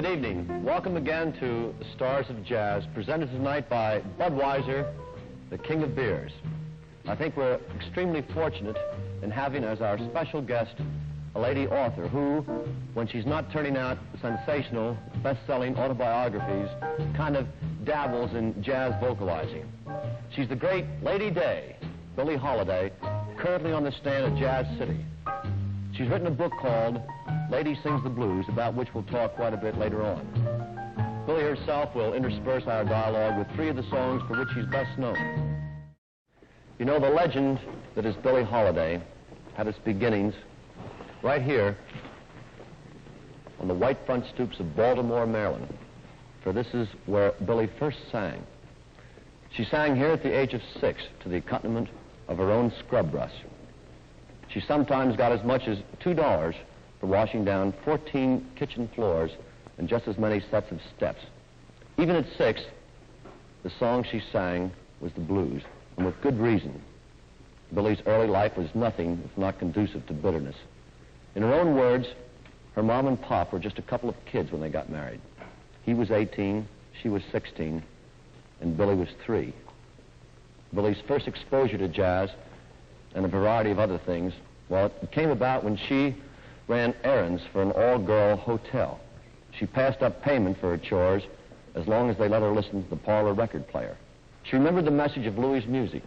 Good evening. Welcome again to Stars of Jazz, presented tonight by Budweiser, the king of beers. I think we're extremely fortunate in having as our special guest a lady author who, when she's not turning out sensational, best-selling autobiographies, kind of dabbles in jazz vocalizing. She's the great Lady Day, Billie Holiday, currently on the stand at Jazz City. She's written a book called Lady Sings the Blues, about which we'll talk quite a bit later on. Billie herself will intersperse our dialogue with three of the songs for which she's best known. You know, the legend that is Billie Holiday had its beginnings right here on the white front stoops of Baltimore, Maryland, for this is where Billie first sang. She sang here at the age of 6 to the accompaniment of her own scrub brush. She sometimes got as much as $2 for washing down 14 kitchen floors and just as many sets of steps. Even at 6, the song she sang was the blues, and with good reason. Billie's early life was nothing if not conducive to bitterness. In her own words, her mom and pop were just a couple of kids when they got married. He was 18, she was 16, and Billie was 3. Billie's first exposure to jazz and a variety of other things, well, it came about when she ran errands for an all-girl hotel. She passed up payment for her chores as long as they let her listen to the parlor record player. She remembered the message of Louis' music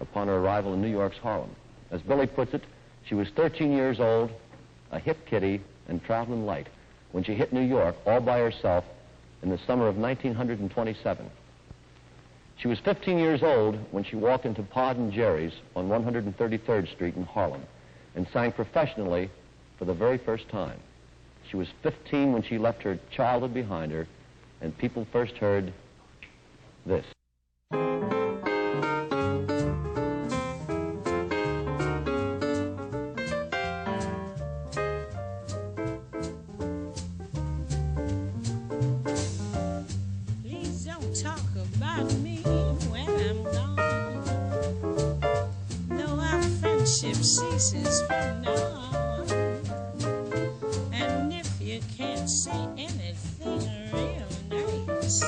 upon her arrival in New York's Harlem. As Billie puts it, she was 13 years old, a hip kitty, and traveling light when she hit New York all by herself in the summer of 1927. She was 15 years old when she walked into Pod and Jerry's on 133rd Street in Harlem and sang professionally for the very first time. She was 15 when she left her childhood behind her and people first heard this. Please don't talk about me when I'm gone. Though our friendship ceases from now on. And if you can't say anything real nice,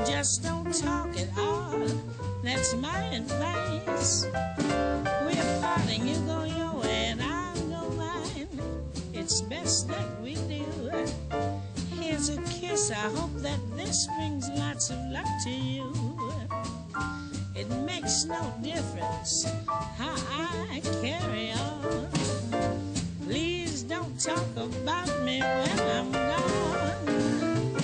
just don't talk at all. That's my advice. We're parting, you go your way and I'll go mine. It's best that we do. Here's a kiss, I hope that this brings lots of luck to you. It makes no difference how I carry on. Please don't talk about me when I'm gone.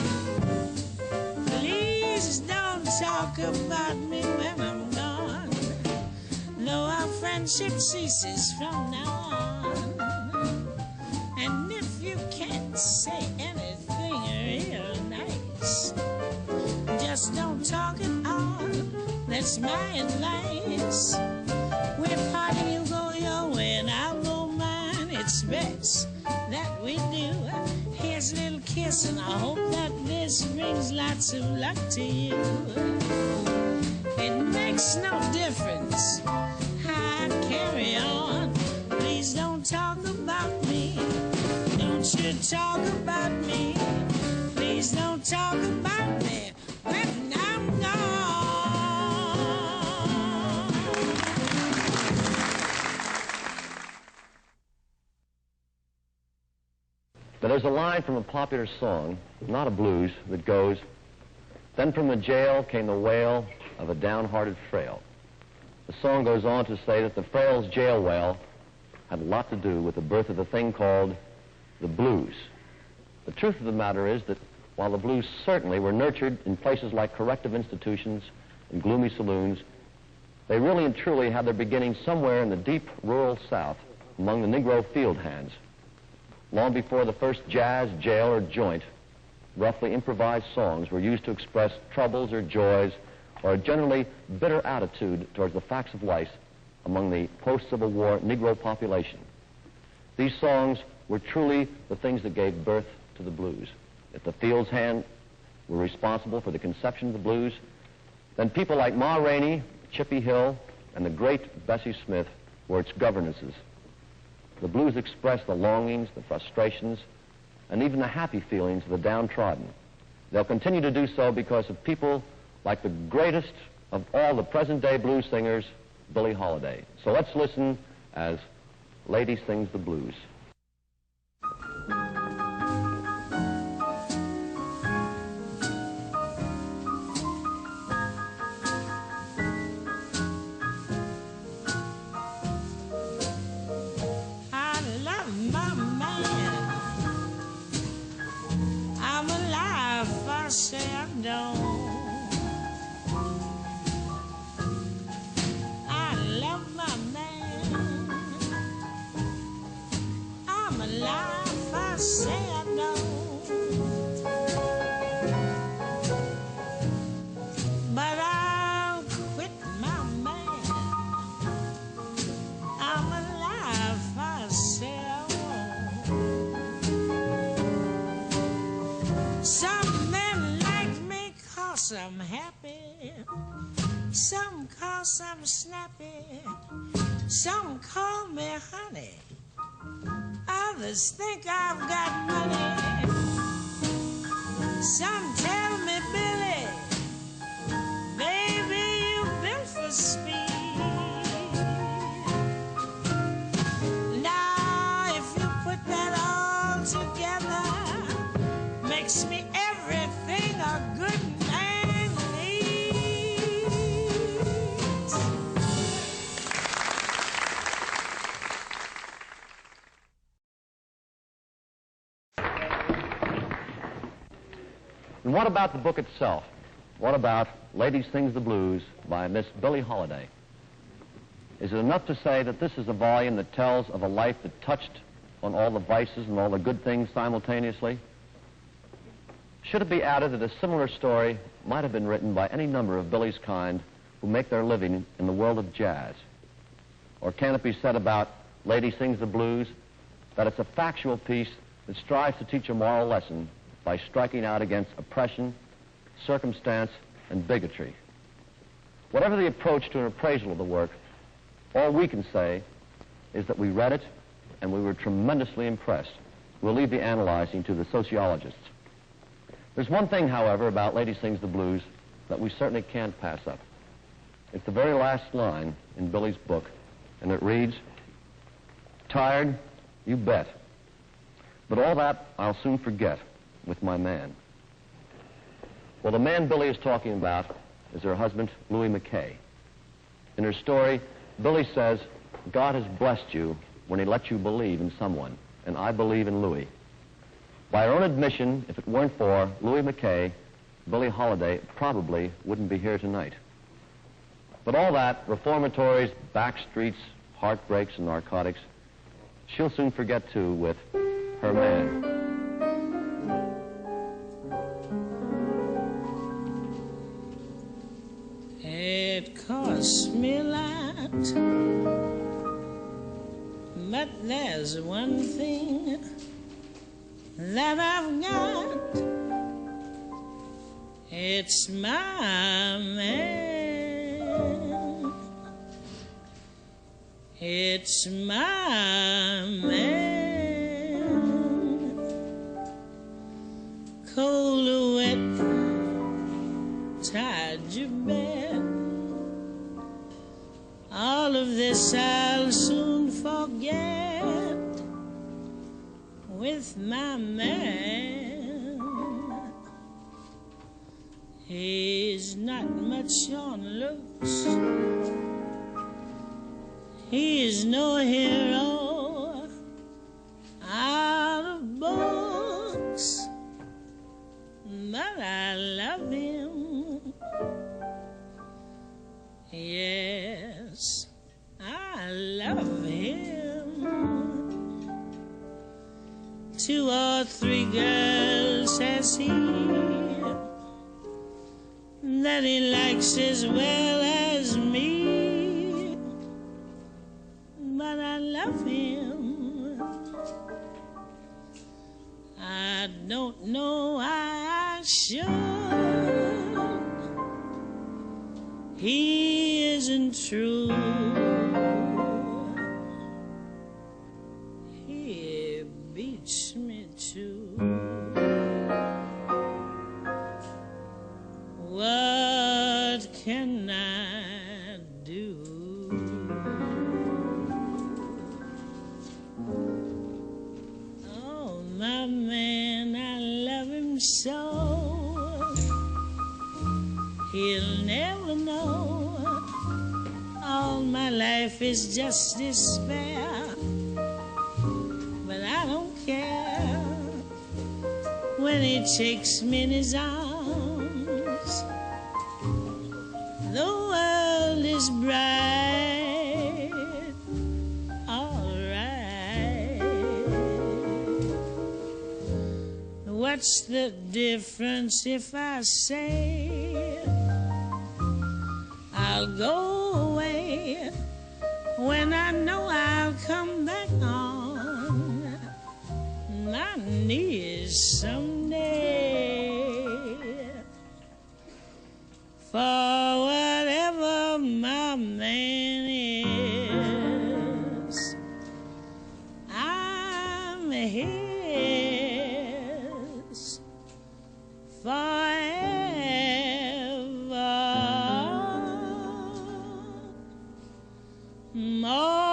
Please don't talk about me when I'm gone. Though our friendship ceases from now on. And if you can't say anything real nice, just don't talk at all. That's my advice. We're parting, you go your way and I'll go mine. It's best that we do. Here's a little kiss and I hope that this brings lots of luck to you. It makes no difference how I carry on. Please don't talk about me. Don't you talk about me. Please don't talk about me when I'm gone. But there's a line from a popular song, not a blues, that goes, "Then from the jail came the wail of a downhearted frail." The song goes on to say that the frail's jail wail had a lot to do with the birth of a thing called the blues. The truth of the matter is that while the blues certainly were nurtured in places like corrective institutions and gloomy saloons, they really and truly had their beginnings somewhere in the deep rural South among the Negro field hands. Long before the first jazz, jail, or joint, roughly improvised songs were used to express troubles or joys or a generally bitter attitude towards the facts of life among the post-Civil War Negro population. These songs were truly the things that gave birth to the blues. If the fields hand were responsible for the conception of the blues, then people like Ma Rainey, Chippy Hill, and the great Bessie Smith were its governesses. The blues expressed the longings, the frustrations, and even the happy feelings of the downtrodden. They'll continue to do so because of people like the greatest of all the present-day blues singers, Billie Holiday. So let's listen as Lady Sings the Blues. I'm happy, some cause I'm snappy, some call me honey, others think I've got money, some tell me Billie, baby you built for speed. Now if you put that all together, makes me everything a good man needs. And what about the book itself? What about Lady Sings the Blues by Miss Billie Holiday? Is it enough to say that this is a volume that tells of a life that touched on all the vices and all the good things simultaneously? Should it be added that a similar story might have been written by any number of Billie's kind who make their living in the world of jazz? Or can it be said about Lady Sings the Blues that it's a factual piece that strives to teach a moral lesson by striking out against oppression, circumstance, and bigotry? Whatever the approach to an appraisal of the work, all we can say is that we read it and we were tremendously impressed. We'll leave the analyzing to the sociologists. There's one thing, however, about Lady Sings the Blues that we certainly can't pass up. It's the very last line in Billie's book, and it reads, "Tired? You bet. But all that I'll soon forget with my man." Well, the man Billie is talking about is her husband, Louis McKay. In her story, Billie says, "God has blessed you when he let you believe in someone, and I believe in Louis." By her own admission, if it weren't for Louis McKay, Billie Holiday probably wouldn't be here tonight. But all that, reformatories, back streets, heartbreaks, and narcotics, she'll soon forget too with her man. It costs me a lot, but there's one thing that I've got. It's my man. It's my man. Cold or wet, tied your bed. All of this I'll soon forget with my man. He's not much on looks, he's no hero out of books, but I love him. Yes, I love him. 2 or 3 girls has he that he likes as well as me, but I love him. I don't know why I should. He isn't true. He beats me too. him so, he'll never know. All my life is just despair, but I don't care when he takes me in his arms. The world is bright, all right. What's the difference if I say I'll go away when I know I'll come back on my knees someday? For whatever my man is, I'm his forever. More